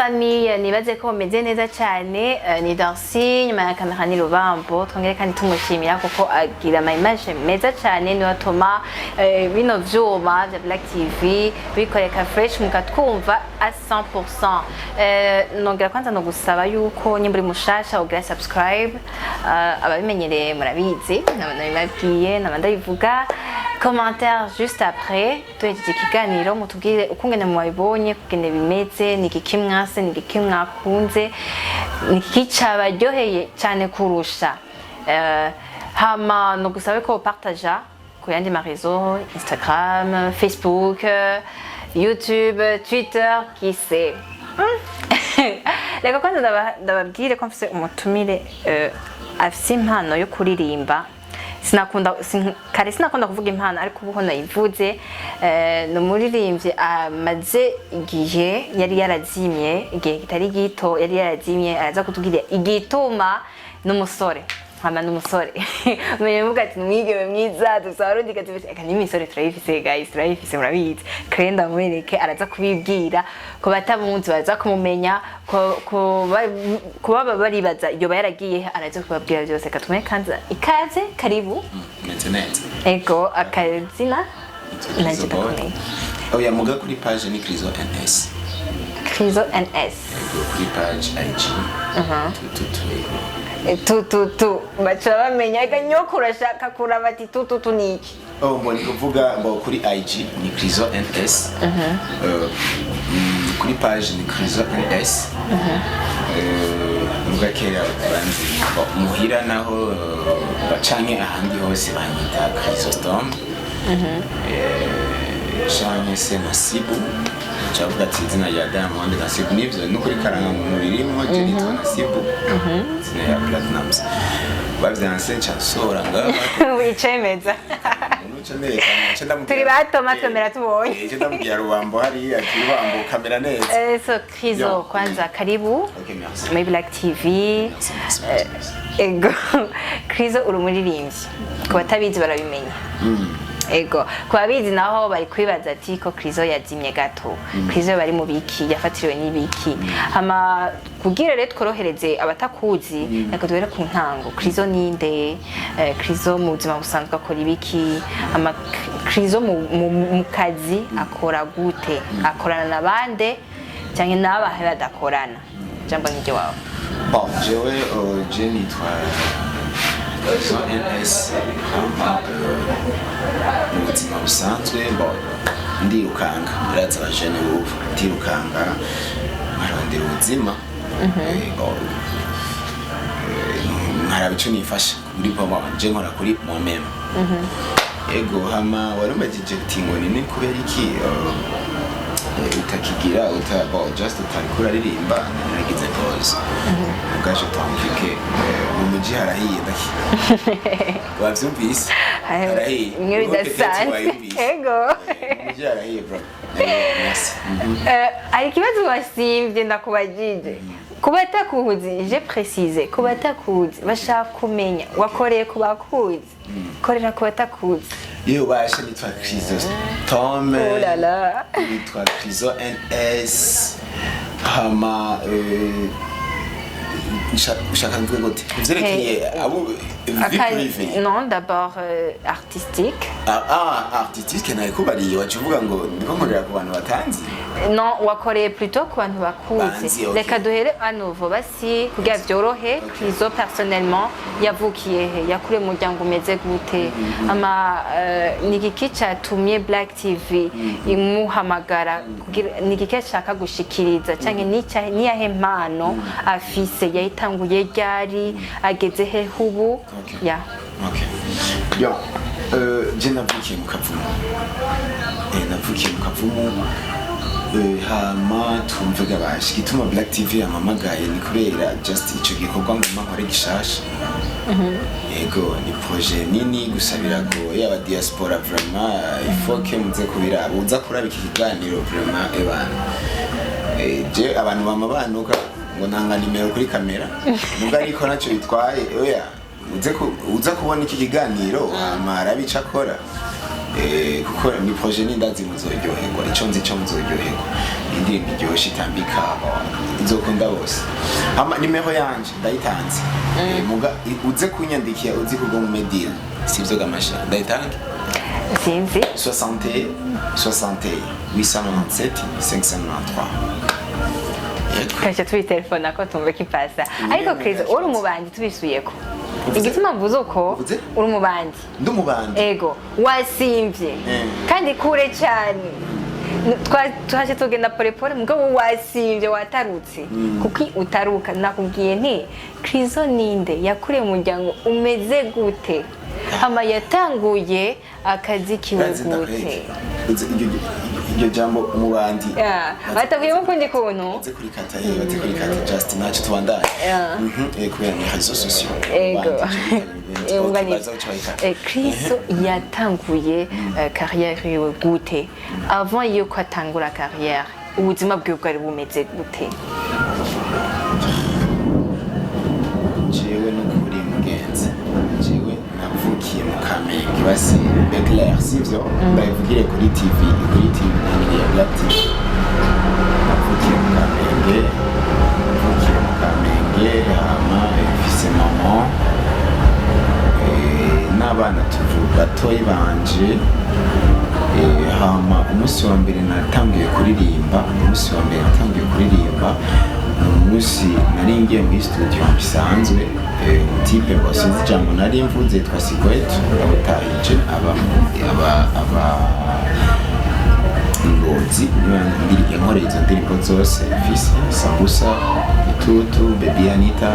Famille nibaze ko meze neza cyane ni Darcy nyuma ya kamera ni Rubambo twongere kandi tumushimira kuko agira ama image meza cyane ni watuma bino vyuma vya Black TV bikoreka fresh mukatwumva à 100%. Nongera kwanza no gusaba yuko nyimba uri mushasha ugira subscribe ababimenyereye murabizi nabibabwiye nabandayivuga commentaire juste après tuhejeje ikiganiro mutubwire ukungene mwabibonye kugene bimeze niki mwase niki mwakunze niki cabaryoheye cyane kurusha hama no gusabe ko partager ku yandi ma réseau Instagram, Facebook, YouTube, Twitter qui sait. Reka kwanza ndababwire ko mfise umutumire afise impano yo kuririmba kare sinakunda kuvuga impano ariko ubu nayivuze no muririmbye amaze igihe yari yarazimye igihe kitari gito yari yarazimye araza kutubwira igituma n'umusore hama n'umusore mwenye muvuga ati mwigeme mwiza dusarundi katubise eka n'imisore turayifise guys turayifise murabizi krenda mwereke araza kubibwira ko batamunzi baza kumumenya ko baba baribaza iyo bayaragiye araza kubabwira byose katumwe kanza ikaze karibu netse ego akazina naje takomeye oya muga kuri page ni Krizo NS kuri page IG tu bacha bamenya ega nyoko urashaka kuraba ati tu niki mbona kuvuga ngo kuri IG ni Krizo NS kuri page ni Krizo NS muga kera banzi muhira naho bacanke ahandi hose banyita Krizo Storm canke se Nasibu chavuga ati izina ya Diamond Nasibu nivyo nuko rikaranga mu birimo je nitwa Nasibu izina ya Platinums bavyanse chansora ngaba wicemeza turi bato matomera tubonye je ndamubwira Rubambo hari ati Rubambo kamera neza so Krizo kwanza karibu My Black TV ego Krizo uri umuririmbyi ku batabizi barabimenya ego kwa bizi naho bari kwibaza ati ko Krizo yazimye gato Krizo bari mu biki yafatiriwe n'ibiki hama kugira rero tworohereze abatakuzi reka duhere ku ntango Krizo ninde Krizo mu buzima busanzwe akora ibiki hama Krizo mu kazi akora gute akorana nabande cyangwa nabahe badakorana jambo nige wawe bon je nitwa Krizo NS mu buzima busanzwe ndirukanga biraza abajene ubu ndirukanga nkarondera ubuzima nkaraba ico nifasha kuri poma je nkora kuri momema ego hama warumajije ati ngo ni kubera iki utakigira just utarikura ririmba nagize pause ugaje twamvike mu muji harahiye ndaki wavyumvise harahiye mwe bidasanzwe ego muji harahiye bro ari kibazo wasimvye ndakubajije kuba takuzi je précise kuba takuzi bashaka kumenya wakoreye kuba kuzi korera kuba takuzi Yo basha nitwa Krizo Storm oh la la nitwa Krizo NS hama chacun de côté vous êtes qui non d'abord artistique artistique na ikubariye wacuvuga ngo ndiko nkorera ku bantu batanzi non wakoreye plutôt ku bantu bakuzi reka duhere à nouveau basi kugira vyorohe Krizo personnellement yavukiye he yakure mu muryango umeze gute ama nigiki catumye Black TV imuhamagara kugira nigiki ashaka gushikiriza canke niyahe impano afise yayitanguye ryari ageze he hubu ya yo je navukiye mu Kavumu navukiye mu Kavumu hama tumvuga bashi gituma Black TV amamagaye ni kubera just ico gikorwa ngo nkore gishasha ego ni projet nini gusabira go yaba diaspora vraiment il faut que muze kubira uza kuraba iki kiganiro vraiment ebana je abantu bama banuka ngo nanga nimero kuri kamera muga ariko naco bitwaye oya uza kubona iki kiganiro amara bica akora kuko ni projet n'indazi muzoryoherwa ico nzi cyo muzoryoherwa indirimbo iryoshye itambika izokunda bose nimero yanje ndayitanze muga uze kunyandikira uzi kugo mu media sivyo gamasha ndayitange sinzi 60 897 593 kaje tuyitelefona ko tumve kipasa ariko Chris uri umubandi tubisuyeko igituma mvuze uko uri umubandi ndumubandi ego wasimvye kandi kure cyane twaje tugenda polepole mugabo wasimvye watarutse kuko utaruka nakubwiye nti Krizo ninde yakuriye mu muryango umeze gute hama yatanguye akazi kiwe gute iryo jambo umubandi batabwiye ko kundi kuntu baze kuri kata just nacho tubandanye kubera ni réseaux sociaux Krizo yatanguye carrière yiwe gute avant yuko atangura carrière ubuzima bwiwe bwari bumeze gute jewe n'ukuri mugenzi jewe navukiye mu Kamenge basi Beclair sivyo ndayivugire kuri TV ya Black TV navukiye mu Kamenge hama mfise mama n'abana batoyi banje hama umunsi wa mbere natangiye kuririmba umunsi nari ngiye muri studio bisanzwe umutipe wasinze jambo nari mvuze twasigoye abutahije ngozi nkore izo ndirimbo zose fisi sambusa itutu baby Anita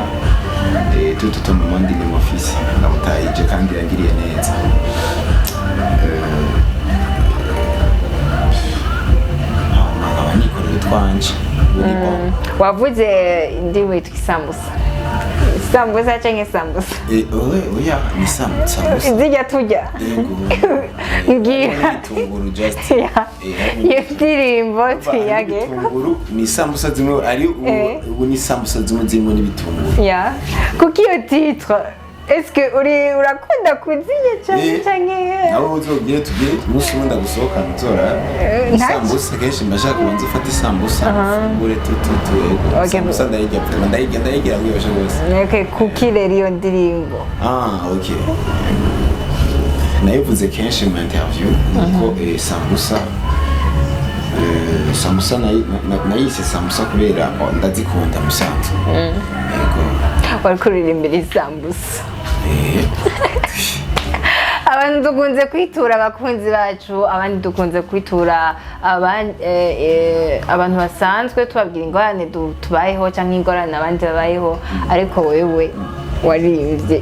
tutu mu mondi ni mofisi abutahije kandi yangiriye neza abanikorera twanje wavuze indirimbo yitwa isambusa canke sambusa oya ni sambusa zijya tujya ngira iyo ndirimbo tuyage ni sambusa zimwe ari ubu ni sambusa zimwe zimwe n'ibitunguru kuko iyo titre est-ce que urakunda kuzirya canke nawe uzogire tugire umunsi umwe ndagusohoka nzora isambusa kenshi mbashaka kubanza ufata isambusa ufungure sambusa ndayigira wiyoshe rwose kuki rero iyo ndirimbo okay nayivuze kenshi mu interview ko sambusa nayise sambusa kubera ndazikunda musanzwe yego wariko uririmbira isambusa abantu dukunze kwitura abakunzi bacu abandi dukunze kwitura abantu basanzwe tubabwira ingorane tubayeho cyangwa ingorane abandi babayeho ariko wewe waririmbye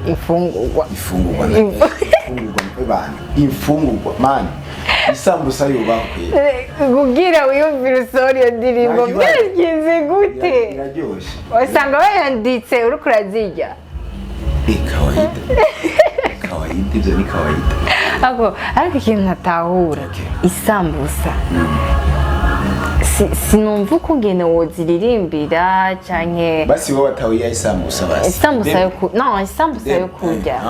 imfungurwa mani isambusa yubakwe kugira wiyumvire usore iyo ndirimbo byagenze gute iraryoshe wasanga bayanditse uriko urazirya kawaida ibyo ni kawaida ariko ikintu ntatahura isambusa sinumva uko ngene woziririmbira canke basi wowe watawiye isambusa basi isambusa yo kurya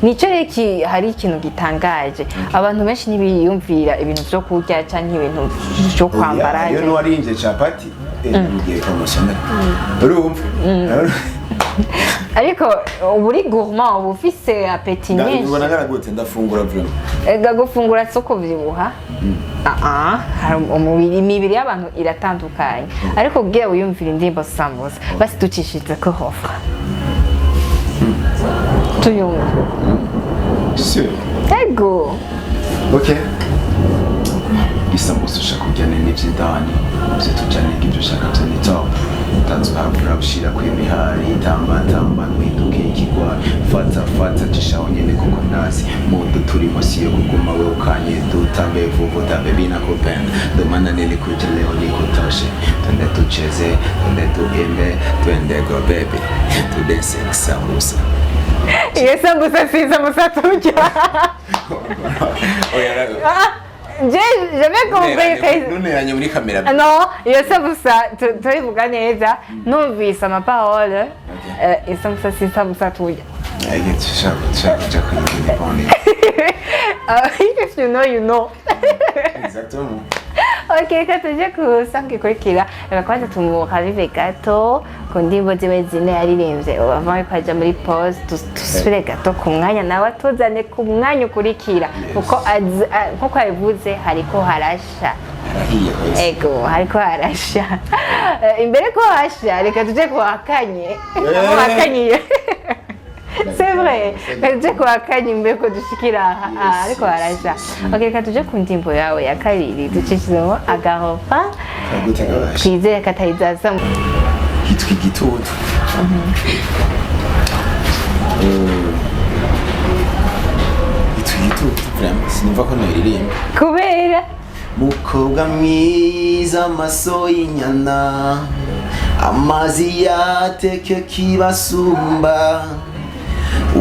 nico reki hari ikintu gitangaje abantu benshi ntibiyumvira ibintu vyo kurya canke ibintu vyo kwambara iyo no warinje chapati ngiye promotionnel urumva ariko uburi gourmand ubu ufise appétit nyinshi ndabona garagute ndafungura vraiment gufungura soko vyibuha hari imibiri y'abantu iratandukanye ariko ubwira wiyumvira indirimbo sambusa basi ducishije ko hofra tuyumva sûr ego okay isambusa ushaka kujyana n'ivy'indani tujyane n'ibyo ushaka byo ni top utanzura ushira ku imihari tamba nwiduke ikigwa fata cishaho nyene kuko ndazi mundo turimo siyo kuguma we ukanye dutambe vuvuta baby nakupenda domana nilikuja leo nikutoshe twende tucheze twende tuimbe twende go baby tudance sambusa iyo sambusa si sambusa turya J'avais compris que muri kamera non iyo sambusa turivuga neza numvise amaparole iyo sambusa si sambusa turya Again, shaka kwenye If you know, you know. Exactement. Ok, reka tuje ku sange kurikira. Reka kwanza tumuharire gato ku ndimbo ziwe zine yaririmbye. Avant yuko aja muri pause tusubire gato ku mwanya nawe atuzane ku mwanya ukurikira. Kuko nkuko yabivuze hariko harasha. Ego, hariko harasha. Imbere ko hasha, reka tuje ku wakanye. Wakanye. C'est vrai. Tuje ku wakanye imbere ko dushikira ariko harasha. Ok, reka tuje ku ndimbo yawe ya kabiri ducishizemo agahofa. Twizeye katayizaza. Hitwa igitutu. Hitwa igitutu vraiment sinumva ko naririmba. Kubera Mukobwa mwiza amaso y'inyana amazi yateke kibasumba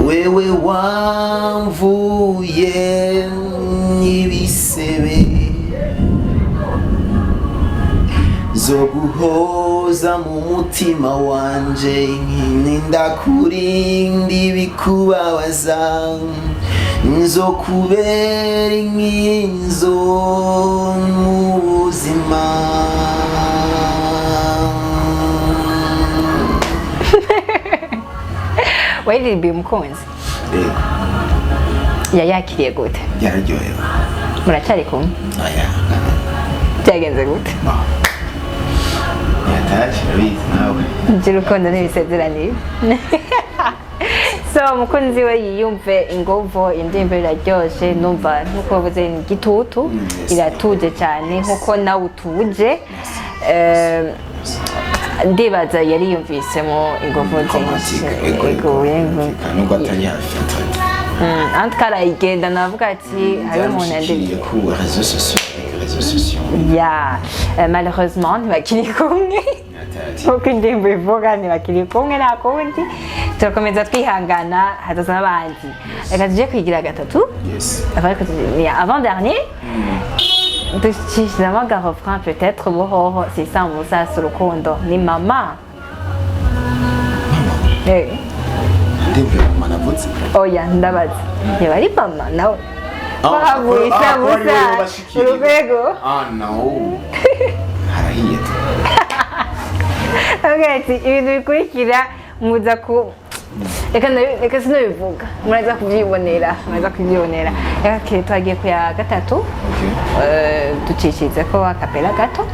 wewe wamvuye n'ibisebe zo guhoza mu mutima wanje nkinda kurindi ibikubabaza nzo kubera inkinzo mu buzima. waririmbiye umukunzi yayakiriye gute? Yararyohewe. Muracyari kumwe? Oya. Byagenze gute? Yatashye abizi nawe. By'urukundo n'ibisezeraniye. So umukunzi we yiyumve ingovo indirimbo iraryoshe numva nkuko bavuze ni igitutu iratuje cyane nkuko nawe utuje ndibaza yari yumvisemo ingovo zinshi nubwo atari hafi antkara igenda navuga ati hari umuntu yanditse ku réseaux sociaux ya malheureusement ntibakiri kumwe nkuko indirimbo ivuga ntibakiri kumwe nta kundi turakomeza twihangana hataza n'abandi reka tujye kwigira gatatu avant dernier dushyizemo agahofran peut-être buhoho sisambuza si urukundo ni mama ndimbe mama navutse oya ndabaza niba ari mama nawe bahavuye isambuza urwego no harahiye ati ibintu bikurikira muza ku reka sinabivuga muraza kubyibonera reka twagiye ku ya gatatu ducishirize ko akapera gato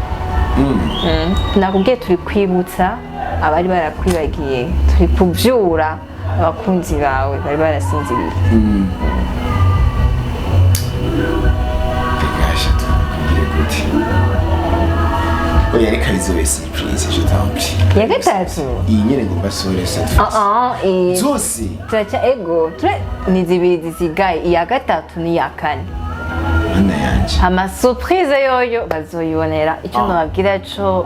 nakubwiye turi kwibutsa abari barakwibagiye turi kubyura abakunzi bawe bari barasinziriye oya reka bizobe surprise je t'en prie. Ya gatatu iyi nyene ngomba sore cette fois zose turaca ego ni zibiri zisigaye iya gatatu n'iya kane mana yanje ama surprise yoyo bazoyibonera icyo nababwira cyo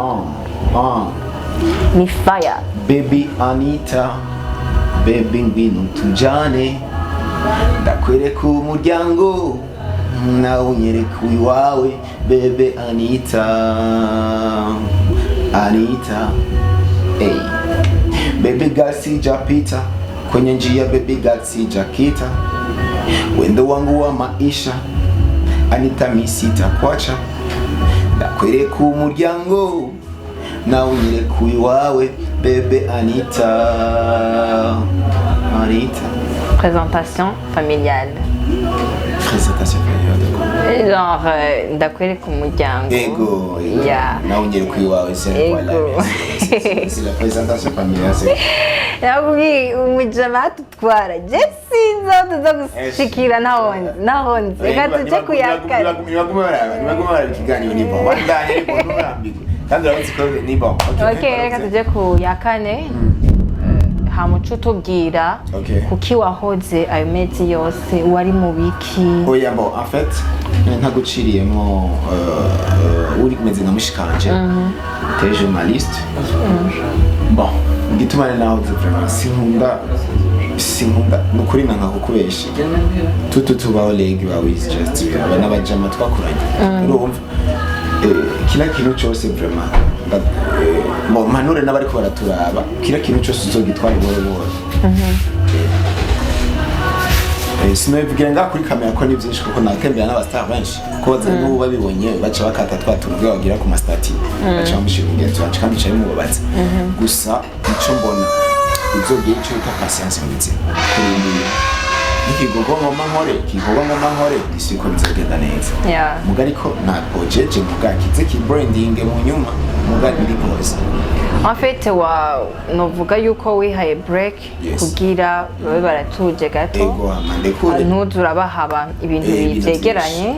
ni fire. Baby Anita baby ngwino tujane ndakwereka umuryango nawe unyereka iwawe bebe Anita hey baby girl sijapita kwenye njia baby girl sijakita wendo wangu wa maisha Anita misita kwacha ndakwereka umuryango nawe unyereka iwawe bebe Anita. Présentation familiale. Présentation familiale. Genre ndakwereka umuryango. Ego. Yeah. Nawe unyereka iwawe c'est la présentation familiale. Nakubwiye umujama tutwara jesinzo tuza gushikira nahonze reka tuje kuyakana nibaguma ikiganiro ni bon wandanye ni bon nurambirwe kandi urabona ko ni bon. Okay reka tuje kuyakane hamuco tubwira kuki wahoze ayo mezi yose wari mu biki. Oya bon en fait ntaguciriyemo uri kumeze nka mushikanje t'es journaliste bon gitumane naho vraiment sinkunda nukuri nanka kukubesha tubaho legi bawizi just n'abajama twakuranye urumva kila kintu cyose vraiment bon manure n'abari ko baraturaba kila kintu cyose uzogitwara boro sinabivugira ngaho kuri kamera ko ni byinshi kuko natembera n'abastar benshi ko n'ubu babibonye baca bakata twatunzwe bagira ku mastati baca bamushyira ingenzi baca kandi bicaye mubabaza gusa icyo mbona uzogiye icyo bita patience mu buzima ikigogo ngoma nkore isi ko bizagenda neza muga ariko ntabwo jeje muga kize ki branding mu nyuma muga ndi pose en fait novuga yuko wihaye break kugira babe baratuje gato ntuzura bahaba ibintu byegeranye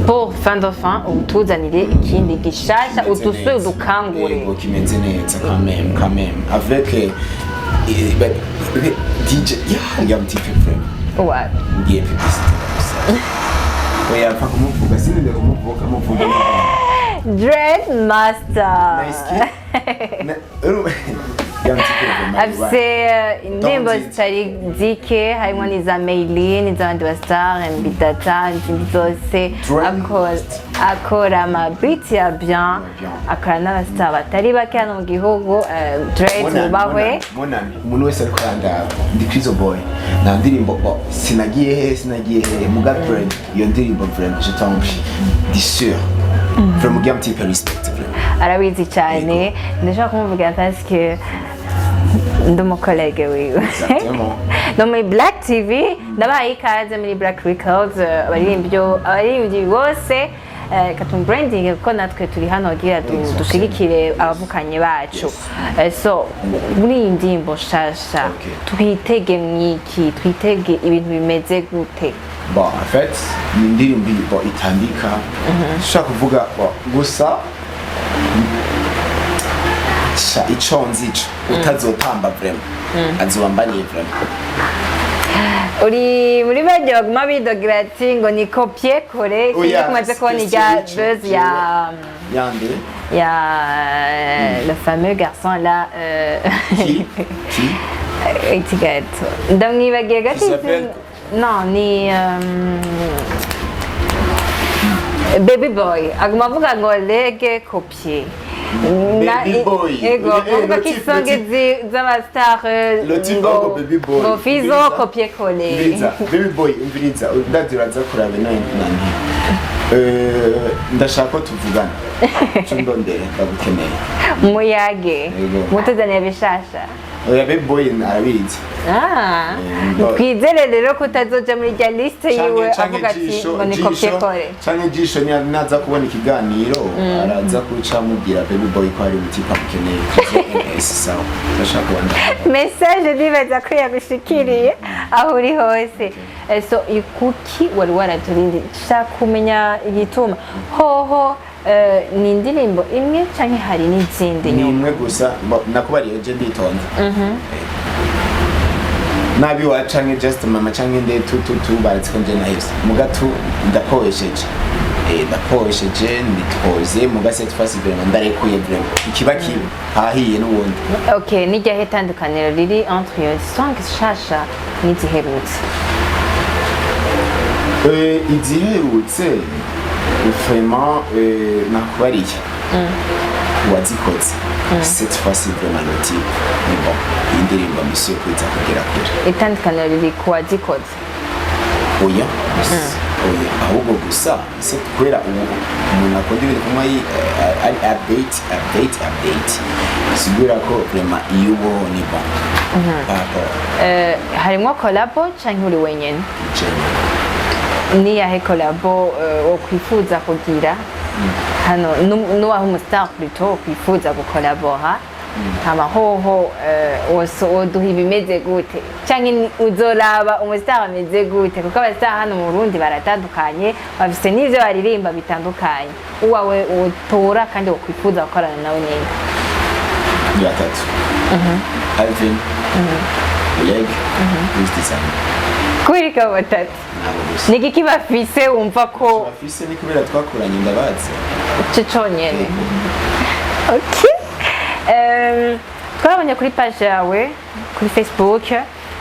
pour fin de fin utuzanire ikindi gishasha uduswe udukangure kimeze neza quand même avec DJ, yeah, I'm TV friend. What? Ngiye publicity. Oya pfa kumuvuga sininde kumuvuga. Dread Master. afise indirimbo zitari zike harimo n'iza Maylin n'iz'abandi bastar Mbidata n'izindi zose akora amabiti ya bien akora n'abastar batari bake hano mu gihugu Dread yubahwe umuntu wese ariko yandaba ndi Krizo Boy nta ndirimbo sinagiye he muga Dread iyo ndirimbo vraiment je t'en prie sûr vraiment game type respect arabizi cyane ndashaka kumuvuga parce que ndi umukolege wiwe no muri Black TV ndabaye ikaze muri Black Records abaririmbyi bose katum branding kuko natwe turi hano kugira dushigikire abavukanye bacu so muri iyi ndirimbo shasha twitege mwiki twitege ibintu bimeze gute bon en fait ni indirimbo itandika nshaka kuvuga gusa ico nzico utazotamba vraiment azobambaniye vraiment uri muri bajye baguma bidogira ati ngo ni copier coller kiri kumaze kubona ijya buzz ya le fameux garçon là qui etiquette ndamwibagiye gati non ni Baby Boy aguma avuga ngo lege copier Baby Boy ego kuvuga ko isonge z'abastar ngo fizo copier coller Baby Boy umviriza ndaziraza kurabe nani ndashaka ko tuvugana cyundondere ndagukeneye muyage mutuzaniye bishasha oya Baby Boy arabizi twizere rero ko utazoja muri rya liste yiwe avuga ati ngo ni copier coller canke jisho naza kubona ikiganiro araza kuca mubwira Baby Boy ko ari umuti pamukeneye sawa ndashaka kubona message ndibaza ko yagushikiriye aho uri hose so ikuki wari waraturindi shaka kumenya igituma hoho ni indirimbo imwe canke hari n'izindi nyuma imwe gusa nakubariye je nditonze nabi wa canke just mama canke nde tu baritse ko nje nahise mugatu ndakoresheje nditoze mugase tfasi vraiment ndarekuye vraiment ikiba kibi hahiye n'ubundi okay nijya hetandukaniro riri entre iyo song shasha n'iziherutse iziherutse vraiment nakubariye wazikoze cette fois-ci vraiment le type mais bon indirimbo monsieur kuza kugera kure itandukaniro riri ku wazikoze oya ahubwo gusa se kwera umuntu akora ibintu kumwe ari update sigura ko vraiment iyo ubonye bon harimo collabo canke uri wenyene niyahe collabo okwifuza kugira hano n'uwaho umustar plutôt okwifuza gukolabora hama hoho woduha ibimeze gute canke uzoraba umustar ameze gute kuko abastar hano mu Burundi baratandukanye bafise n'ivyo baririmba bitandukanye uwawe utora kandi okwifuza gukorana nawe nyene gatatu Alvin Leg Design kwirika batatu niki kibafise wumva ko bafise ni kubera twakoranye ndabazi ciconyene okay twabonye kuri page yawe kuri Facebook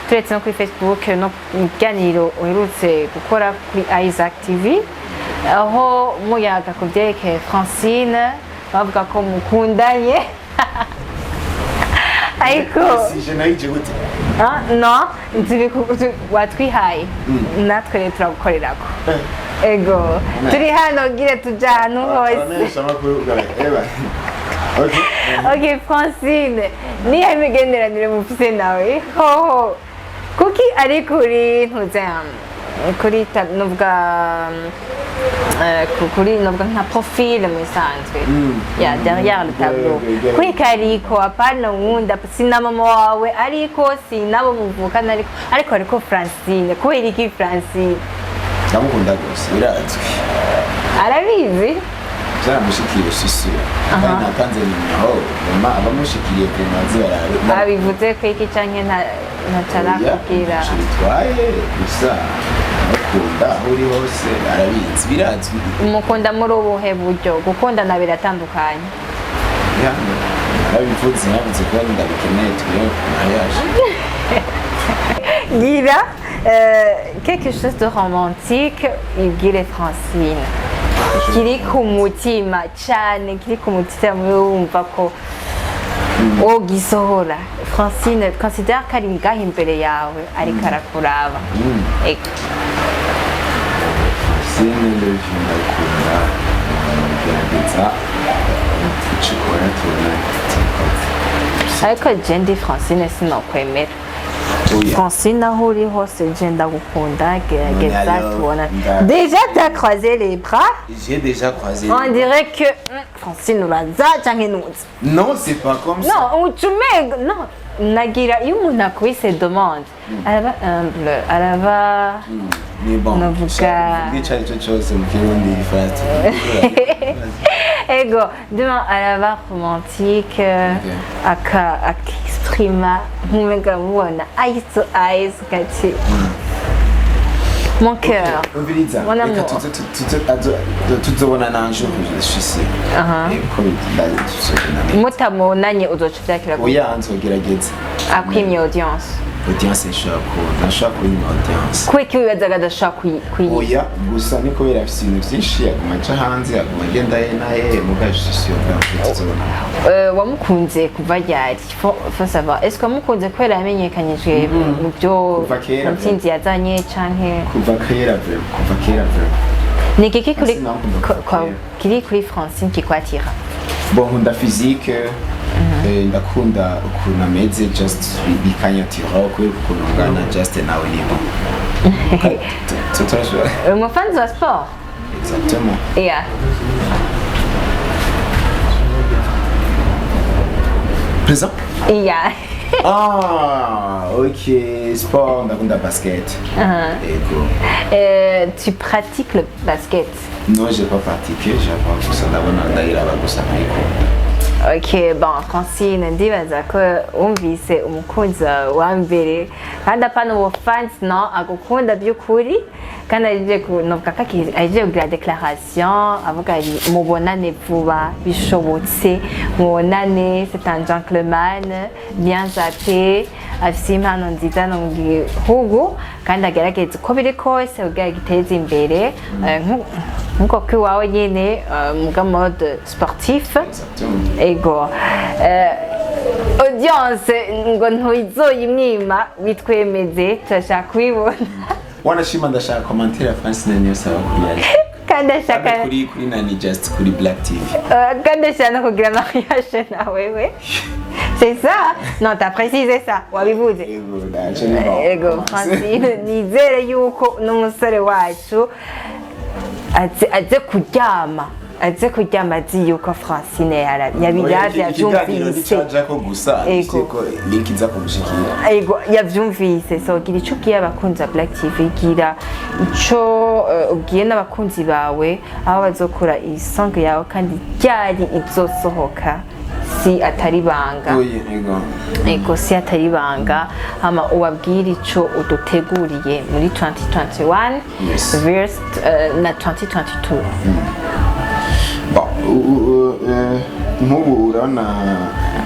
turetse no kuri Facebook no iganiro uherutse gukora kuri Isaac TV aho muyaga ku byerekeye Francine bavuga ko mukundanye ariko si je nayije gute no watwihaye natwe rero turagukorerako ego turi hano gire tuja ahantu hose ok Francine niyo imigenderanire mufise nawe hoho kuki ari kuri kuri novuga kuri novuga nka profile mu isanzwe ya derrière le tableau kuri kariko apana wunda sina mama wawe ariko sinabo muvukana ariko Francine kubera iki Francine ndamukunda gose birazwi arabizi byaramushikiye sisi kandi natanze nimero mama abamushikiriye ku mazi barabe abivuze ko iki canke ntacarakubwira bitwaye gusa akunda aho uri hose arabizi birazwi umukunda muri ubuhe buryo gukundana biratandukanye arabivuze navuze ko ndabikeneye twiyo mariage gira quelque chose de romantique ibwire Francine kiri ku mutima cyane kiri ku mutima wumva ko wogisohora Francine considère ko ari ngaho imbere yawe ariko arakuraba Francine ndakunda gerageza tukikora tubona ariko je ndi Francine sinokwemera Francine aho uri hose je ndagukunda gerageza tubona déjà t'as croisé les bras j'ai déjà croisé on dirait que Francine uraza canke nuza non c'est pas comme ça non ucumega non nagira iyo umuntu akubise demande araba humble araba mais bon navuga gica ico cyose mu kirundi fast ego demain araba romantique exprima nkumega mubona eyes to eyes kati mon cœur mon amour tuzobona nanje je suis sûr mutamubonanye uzoca uvyakira oya nzogerageza akwimye audience nashaka kuyima audience kweki wibazaga adashaka kuyiba oya gusa ni kubera afise ibintu vyinshi aguma aca hanze aguma agenda naye muga je suis sûr que tuzobona wamukunze kuva ryari faut savoir est-ce que wamukunze kubera yamenyekanyije mu byo ntsinzi yazanye canke kuva kera ni kiki kiri kuri Francine kikwatira bon nkunda physique ndakunda ukuntu ameze just bikanyatira kubera ukuntu ngana just nawe nibo umufanzi wa sport exactement yeah présent yeah ok sport ndakunda basket tu pratiques le basket non j'ai pas pratiqué j'ai gusa ndabona ndayiraba gusa nkayikunda ok bon Francine ndibaza ko wumvise umukunzi wa mbere kandi apana uwo fans no agukunda by'ukuri kandi aje kunovuga ko aje kugira declaration avuga mubonane vuba bishobotse mubonane c'est un gentleman bien zappé afise impano nziza no mu gihugu kandi agerageza uko biri kose kugira giteze imbere nkuko kwiwawe nyene muga mode sportif ego audience ngo ntuyizoyimwima bitwemeze turashaka kubibona wanashima ndashaka commentaire ya Francine niyo saba kuri kandi ashaka kuri nani just kuri Black TV kandi ashaka kugira mariage na wewe c'est ça non t'as précisé ça wabivuze ego Francine nizere yuko n'umusore wacu aze kuryama azi yuko Francine yabiravye avyumvise ego yavyumvise so gira ico ugiye abakunzi ba Black TV gira ico ugiye n'abakunzi bawe aho bazokora isong yawe kandi ryari izosohoka si atari banga ego si atari banga hama ubabwira ico uduteguriye muri 2021 verse na 2022 nk'ubu urabona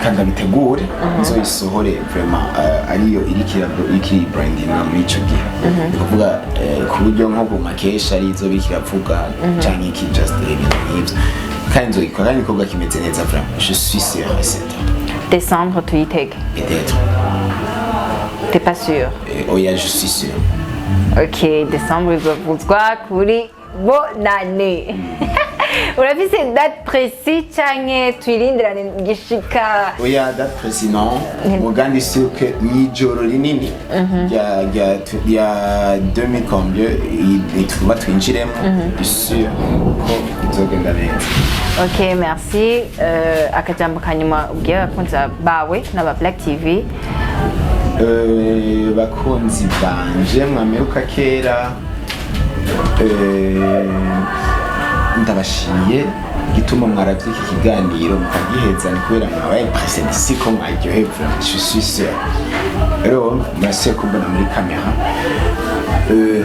kandi bitegure nzoyisohore vraiment ariyo irikiri branding muri ico gihe ni kuvuga ku buryo nko ku makesha ari izo bikiravuga canke iki just ibintu nk'ivyo kandi nzoyikora kandi ikorwa kimeze neza vraiment je suis sûr et certain décembre tuyitege. peut-être. T'es pas sûr? Oya, je suis sûr. Ok, décembre izovuzwa kuri bonane. Urafise date précis canke twirindirane gishika? Oya, date précis non. Mugandi sûr que n'ijoro rinini rya 2000 combien ituma twinjiremo sûr ko bizogenda neza. Ok, merci. Akajambo kanyuma ubwiye abakunzi bawe n'aba Black TV. Bakunzi banje mwameruka kera ndabashimiye gituma mwaravye iki kiganiro mukagiheza ni kubera mwabaye present siko mwaryohewe je suis sûr rero murasiye kumbona muri kamera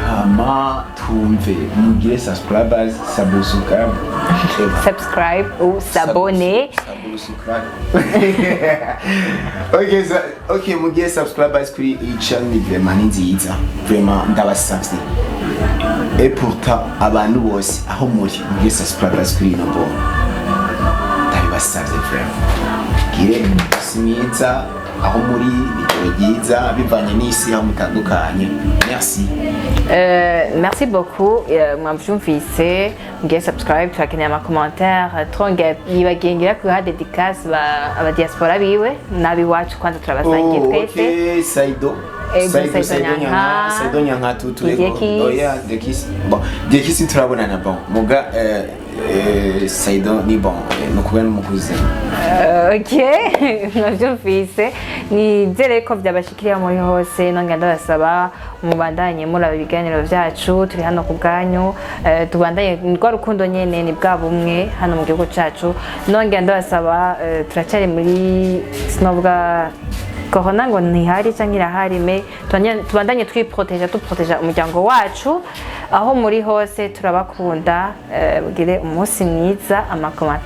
hama tumve mugire subscribers Subscribe ou s'abonner. Ok, mugire subscribers kuri iyi channel vraiment ni nziza vraiment ndabasavye et pourtant abantu bose aho muri mugire subscribers kuri ino mbona ndabibasavye vraiment gire umunsi mwiza aho muri ijoro ryiza bivanye n'isi aho mutandukanye. Merci. Merci beaucoup. Mwavyumvise mugire subscribe turakeneye ama commentaire twongera yibagengira kuha dédicace aba diaspora biwe nabiwacu kwanza turabasangiye twese. Okay, Saido Nyanka tutureko. Oya, Dekisi. Bon, Dekisi turabonana bon. Muga Saido ni bon nokubera umukuze. Ok, mwavyumvise nizere ko byabashikiriye muri hose nongera ndabasaba mubandanye muraba ibiganiro vyacu turi hano ku bwanyu tubandanye rwa rukundo nyene ni bwa bumwe hano mu gihugu cacu nongera ndabasaba turacyari muri sinobwa corona ngo ntihari cyangwa irahari me tubandanye twiproteja tuproteja umuryango wacu aho muri hose turabakunda mugire umunsi mwiza amakomata